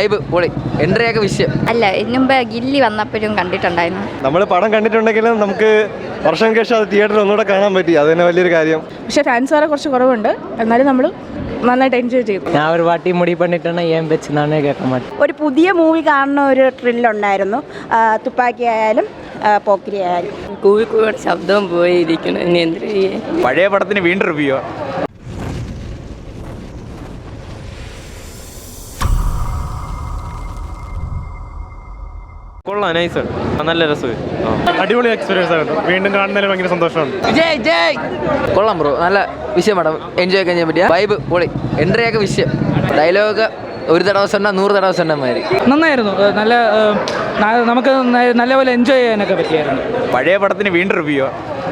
Vibe പൊളി എൻട്രിയൊക്കെ വിഷയം. അല്ല ഇതിനു മുമ്പ് ഗില്ലി വന്നപ്പോഴും കണ്ടിട്ടുണ്ടായിരുന്നു. നമ്മൾ പടം കണ്ടിട്ടുണ്ടെങ്കിലും നമുക്ക് വർഷം ശേഷം അത് തിയേറ്ററിൽ ഒന്നുകൂടെ കാണാൻ പറ്റി, അത് തന്നെ വലിയൊരു കാര്യം. പക്ഷേ ഫാൻസ് വരെ കുറച്ച് കുറവുണ്ട്, എന്നാലും നമ്മൾ നന്നായിട്ട് എൻജോയ് ചെയ്തു. ഞാൻ ഒരു വാട്ടി മുടി പണിട്ടാണ് ഏം വെച്ചെന്നാണ് കേൾക്കാൻ പറ്റും. ഒരു പുതിയ മൂവി കാണുന്ന ഒരു ത്രില്ലുണ്ടായിരുന്നു. തുപ്പാക്കി ആയാലും പോക്കിരി ആയാലും. കൂടെ ശബ്ദവും പോയിരിക്കണം. ഇനി എന്ത് ചെയ്യേ? പഴയ പടത്തിന് വീണ്ടും റിവ്യൂ. കൊള്ളാം, നൈസ്, നല്ല രസം, അടിപൊളി എക്സ്പീരിയൻസ് ആയിരുന്നു. വീണ്ടും കാണുന്നതിൽ ഭയങ്കര സന്തോഷമുണ്ട്. കൊള്ളാം ബ്രോ, നല്ല വിഷയം പടം, എൻജോയ് ചെയ്യാൻ പറ്റിയ വൈബ് പൊളി എൻട്രിയൊക്കെ വിഷയം. ഡയലോഗ് ഒരു തടവ സൊന്ന 100 തടവ സൊന്നമാതിരി നന്നായിരുന്നു. നല്ല നമുക്ക് നല്ലപോലെ എൻജോയ് ചെയ്യാനൊക്കെ പറ്റിയായിരുന്നു. പഴയ പടത്തിന് വീണ്ടും റിവ്യൂ.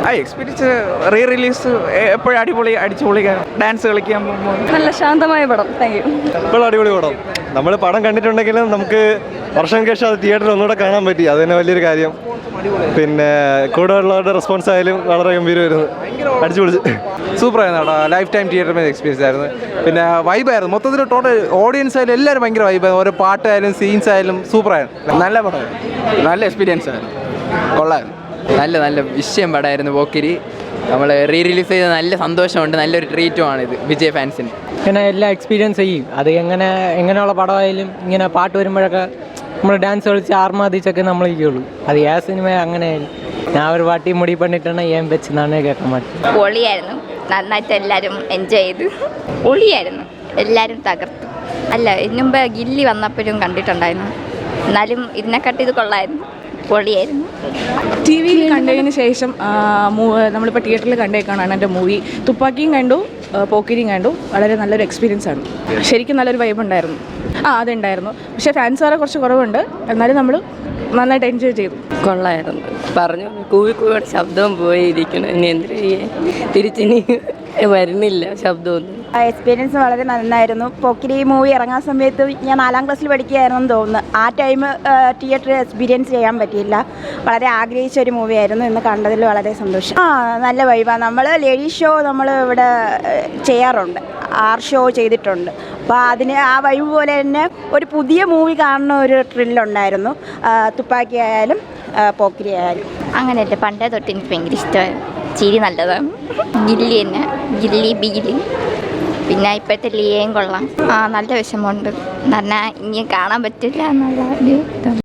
ആ എക്സ്പീരിയൻസ് റീ റിലീസ് എപ്പോഴും അടിപൊളി, അടിച്ചു പൊളിക്കാൻ, ഡാൻസ് കളിക്കാൻ പോകുമ്പോൾ നല്ല ശാന്തമായ പടം. Thank you. ഇപ്പോൾ അടിപൊളി പടം. നമ്മൾ പടം കണ്ടിട്ടുണ്ടെങ്കിലും നമുക്ക് വർഷം ശേഷം അത് തിയേറ്ററിൽ ഒന്നുകൂടെ കാണാൻ പറ്റി, അത് തന്നെ വലിയൊരു കാര്യം. പിന്നെ കൂടെ ഉള്ളവരുടെ റെസ്പോൺസ് ആയാലും വളരെ ഗംഭീരമായിരുന്നു, അടിച്ചു പൊളിച്ച്. സൂപ്പറായിരുന്നു കേട്ടോ, ലൈഫ് ടൈം തിയേറ്റർ എക്സ്പീരിയൻസ് ആയിരുന്നു. പിന്നെ വൈബായിരുന്നു മൊത്തത്തിൽ, ടോട്ടൽ ഓഡിയൻസ് ആയാലും എല്ലാവരും ഭയങ്കര വൈബായിരുന്നു. ഓരോ പാട്ടായാലും സീൻസ് ആയാലും സൂപ്പറായിരുന്നു. നല്ല പടമായിരുന്നു, നല്ല എക്സ്പീരിയൻസ് ആയിരുന്നു, കൊള്ളായിരുന്നു. നല്ല വിഷയം പടമായിരുന്നു പോക്കിരി. നമ്മൾ റീ റിലീസ് ചെയ്ത് നല്ല സന്തോഷമുണ്ട്, നല്ലൊരു ട്രീറ്റുമാണിത് വിജയ് ഫാൻസിന്. ഇങ്ങനെ എല്ലാം എക്സ്പീരിയൻസ് ചെയ്യും. അത് എങ്ങനെയുള്ള പടമായാലും ഇങ്ങനെ പാട്ട് വരുമ്പോഴൊക്കെ നമ്മൾ ഡാൻസ് കളിച്ച് ആർമാദിച്ചൊക്കെ നമ്മൾ ഇരിക്കുള്ളൂ. അത് ഏ സിനിമ അങ്ങനെയായാലും. ഞാൻ ഒരു വാട്ടി മുടി പണിട്ടാണ് ഏം വെച്ചെന്നാണ് കേൾക്കാൻ പറ്റും. പൊളിയായിരുന്നു, നന്നായിട്ട് എല്ലാവരും എൻജോയ് ചെയ്തു. പൊളിയായിരുന്നു, എല്ലാവരും തകർത്തു. അല്ല ഇതിനു മുമ്പ് ഗില്ലി വന്നപ്പോഴും കണ്ടിട്ടുണ്ടായിരുന്നു, എന്നാലും ഇതിനെക്കാട്ടി ഇത് കൊള്ളായിരുന്നു, പൊളിയായിരുന്നു. ടി വിയിൽ കണ്ടതിന് ശേഷം നമ്മളിപ്പോൾ തിയേറ്ററിൽ കണ്ടേക്കാണ് എൻ്റെ മൂവി. തുപ്പാക്കിയും കണ്ടു, പോക്കിരിയും കണ്ടു. വളരെ നല്ലൊരു എക്സ്പീരിയൻസ് ആണ്. ശരിക്കും നല്ലൊരു വൈബ് ഉണ്ടായിരുന്നു. അതുണ്ടായിരുന്നു. പക്ഷേ ഫാൻസ് വരെ കുറച്ച് കുറവുണ്ട്, എന്നാലും നമ്മൾ നന്നായിട്ട് എൻജോയ് ചെയ്തു. കൊള്ളായിരുന്നു, പറഞ്ഞു കൂടെ ശബ്ദവും പോയിരിക്കണം. ഇനി എന്ത് ചെയ്യേ? തിരിച്ചിനി വരുന്നില്ല ശബ്ദമൊന്നും. എക്സ്പീരിയൻസ് വളരെ നന്നായിരുന്നു. പോക്കിരി മൂവി ഇറങ്ങാൻ സമയത്ത് ഞാൻ 4ാം ക്ലാസ്സിൽ പഠിക്കുകയായിരുന്നെന്ന് തോന്നുന്നു. ആ ടൈം തിയേറ്റർ എക്സ്പീരിയൻസ് ചെയ്യാൻ പറ്റിയില്ല. വളരെ ആഗ്രഹിച്ച ഒരു മൂവി ആയിരുന്നു. ഇന്ന് കണ്ടതിൽ വളരെ സന്തോഷം. നല്ല വൈബാണ്. നമ്മൾ ലേഡീസ് ഷോ നമ്മൾ ഇവിടെ ചെയ്യാറുണ്ട്, ഷോ ചെയ്തിട്ടുണ്ട്. അപ്പോൾ അതിന് ആ വൈബ് പോലെ തന്നെ ഒരു പുതിയ മൂവി കാണുന്ന ഒരു ത്രില്ലുണ്ടായിരുന്നു. തുപ്പാക്കി ആയാലും പോക്കിരി ആയാലും. അങ്ങനെയല്ല, പണ്ടേ തൊട്ട് എനിക്ക് ഭയങ്കര ഇഷ്ടമായിരുന്നു. ചിരി നല്ലതാണ്. ഗില്ലി തന്നെ, ഗില്ലി ബീലി, പിന്നെ ഇപ്പോഴത്തെ ലിയയും കൊള്ളാം. നല്ല വിഷമമുണ്ട്, പറഞ്ഞാൽ ഇനി കാണാൻ പറ്റില്ല എന്നുള്ള ഒരു